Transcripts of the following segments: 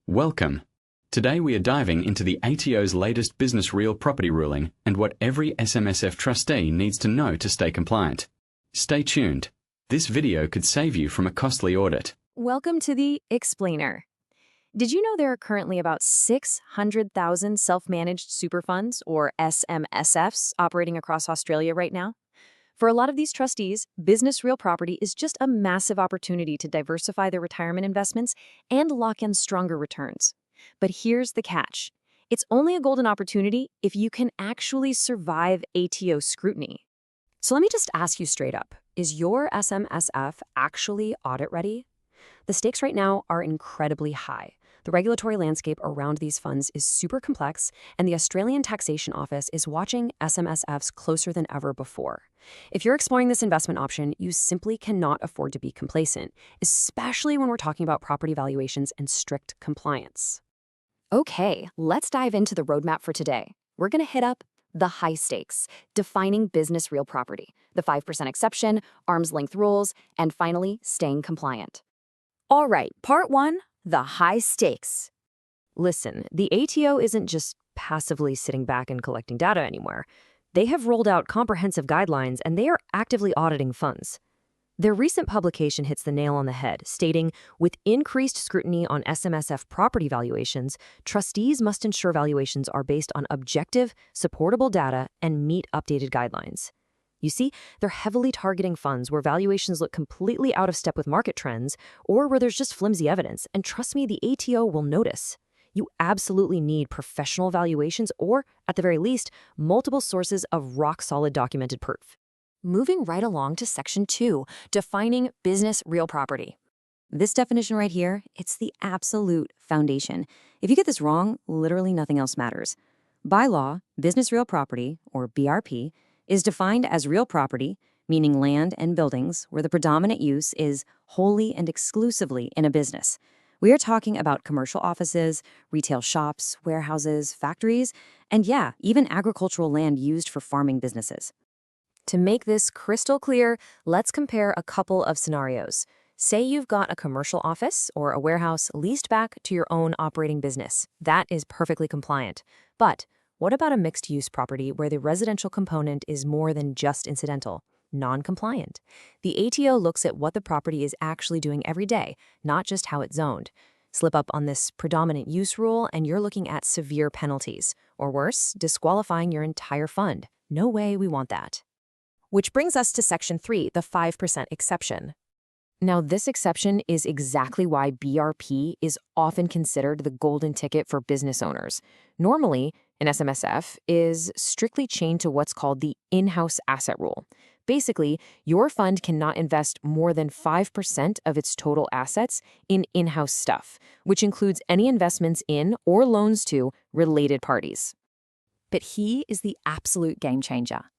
Welcome. Today we are diving into the ATO's latest business real property ruling and what every SMSF trustee needs to know to stay compliant. Stay tuned. This video could save you from a costly audit. Welcome to the Explainer. Did you know there are currently about 600,000 self-managed super funds, or SMSFs, operating across Australia right now? For a lot of these trustees, business real property is just a massive opportunity to diversify their retirement investments and lock in stronger returns. But here's the catch. It's only a golden opportunity if you can actually survive ATO scrutiny. So let me just ask you straight up, is your SMSF actually audit ready? The stakes right now are incredibly high. The regulatory landscape around these funds is super complex, and the Australian Taxation Office is watching SMSFs closer than ever before. If you're exploring this investment option, you simply cannot afford to be complacent, especially when we're talking about property valuations and strict compliance. Okay, let's dive into the roadmap for today. We're going to hit up the high stakes, defining business real property, the 5% exception, arm's length rules, and finally, staying compliant. All right, part one, the high stakes. Listen, the ATO isn't just passively sitting back and collecting data anymore. They have rolled out comprehensive guidelines and they are actively auditing funds. Their recent publication hits the nail on the head, stating, with increased scrutiny on SMSF property valuations, trustees must ensure valuations are based on objective, supportable data and meet updated guidelines. You see, they're heavily targeting funds where valuations look completely out of step with market trends or where there's just flimsy evidence, and trust me, the ATO will notice. You absolutely need professional valuations or, at the very least, multiple sources of rock-solid documented proof. Moving right along to Section 2, defining business real property. This definition right here, it's the absolute foundation. If you get this wrong, literally nothing else matters. By law, business real property, or BRP, is defined as real property, meaning land and buildings, where the predominant use is wholly and exclusively in a business. We are talking about commercial offices, retail shops, warehouses, factories, and yeah, even agricultural land used for farming businesses. To make this crystal clear, let's compare a couple of scenarios. Say you've got a commercial office or a warehouse leased back to your own operating business. That is perfectly compliant. But what about a mixed-use property where the residential component is more than just incidental, non-compliant? The ATO looks at what the property is actually doing every day, not just how it's zoned. Slip up on this predominant use rule and you're looking at severe penalties, or worse, disqualifying your entire fund. No way we want that. Which brings us to Section 3, the 5% exception. Now, this exception is exactly why BRP is often considered the golden ticket for business owners. Normally, an SMSF is strictly chained to what's called the in-house asset rule. Basically, your fund cannot invest more than 5% of its total assets in in-house stuff, which includes any investments in or loans to related parties. But he is the absolute game changer.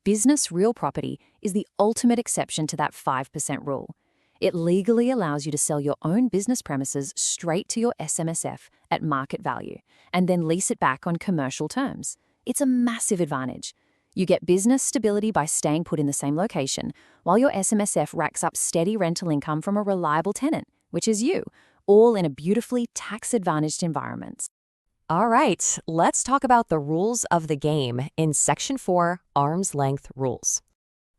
Business real property is the ultimate exception to that 5% rule. It legally allows you to sell your own business premises straight to your SMSF at market value and then lease it back on commercial terms. It's a massive advantage. You get business stability by staying put in the same location, while your SMSF racks up steady rental income from a reliable tenant, which is you, all in a beautifully tax-advantaged environment. All right, let's talk about the rules of the game in Section 4, Arm's Length Rules.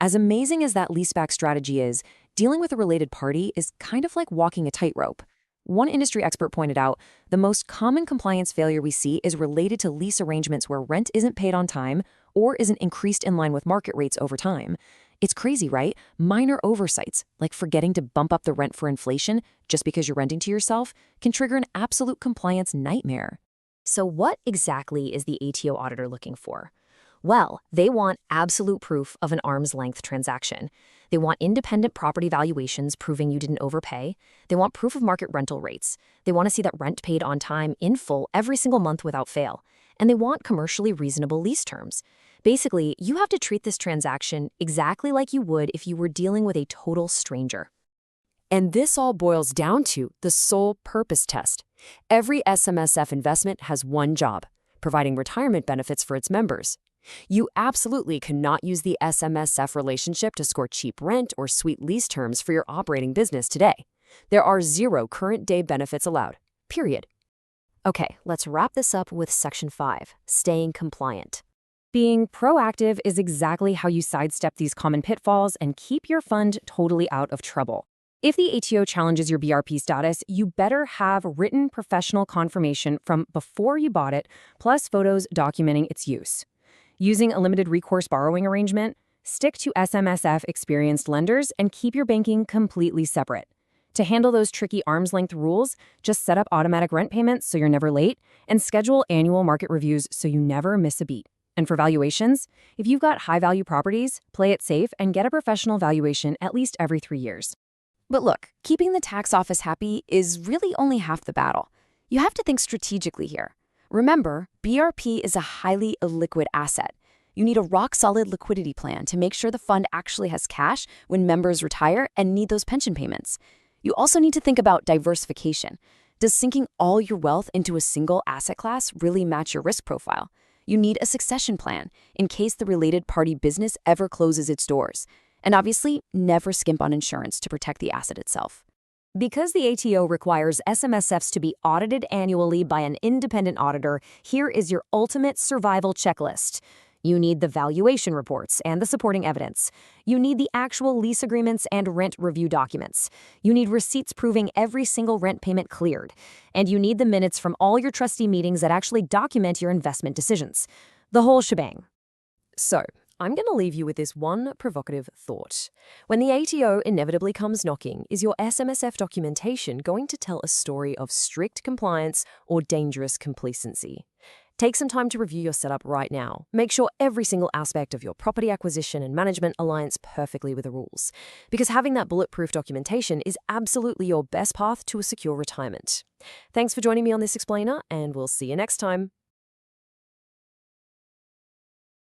As amazing as that leaseback strategy is, dealing with a related party is kind of like walking a tightrope. One industry expert pointed out, the most common compliance failure we see is related to lease arrangements where rent isn't paid on time or isn't increased in line with market rates over time. It's crazy, right? Minor oversights, like forgetting to bump up the rent for inflation just because you're renting to yourself, can trigger an absolute compliance nightmare. So what exactly is the ATO auditor looking for? Well, they want absolute proof of an arm's length transaction. They want independent property valuations proving you didn't overpay. They want proof of market rental rates. They want to see that rent paid on time in full every single month without fail. And they want commercially reasonable lease terms. Basically, you have to treat this transaction exactly like you would if you were dealing with a total stranger. And this all boils down to the sole purpose test. Every SMSF investment has one job: providing retirement benefits for its members. You absolutely cannot use the SMSF relationship to score cheap rent or sweet lease terms for your operating business today. There are 0 current day benefits allowed, period. Okay, let's wrap this up with Section 5, staying compliant. Being proactive is exactly how you sidestep these common pitfalls and keep your fund totally out of trouble. If the ATO challenges your BRP status, you better have written professional confirmation from before you bought it, plus photos documenting its use. Using a limited recourse borrowing arrangement, stick to SMSF experienced lenders and keep your banking completely separate. To handle those tricky arm's length rules, just set up automatic rent payments so you're never late and schedule annual market reviews so you never miss a beat. And for valuations, if you've got high-value properties, play it safe and get a professional valuation at least every 3 years. But look, keeping the tax office happy is really only half the battle. You have to think strategically here. Remember, BRP is a highly illiquid asset. You need a rock-solid liquidity plan to make sure the fund actually has cash when members retire and need those pension payments. You also need to think about diversification. Does sinking all your wealth into a single asset class really match your risk profile? You need a succession plan in case the related party business ever closes its doors. And obviously, never skimp on insurance to protect the asset itself. Because the ATO requires SMSFs to be audited annually by an independent auditor, here is your ultimate survival checklist. You need the valuation reports and the supporting evidence. You need the actual lease agreements and rent review documents. You need receipts proving every single rent payment cleared. And you need the minutes from all your trustee meetings that actually document your investment decisions. The whole shebang. So, I'm going to leave you with this one provocative thought. When the ATO inevitably comes knocking, is your SMSF documentation going to tell a story of strict compliance or dangerous complacency? Take some time to review your setup right now. Make sure every single aspect of your property acquisition and management aligns perfectly with the rules, because having that bulletproof documentation is absolutely your best path to a secure retirement. Thanks for joining me on this explainer, and we'll see you next time.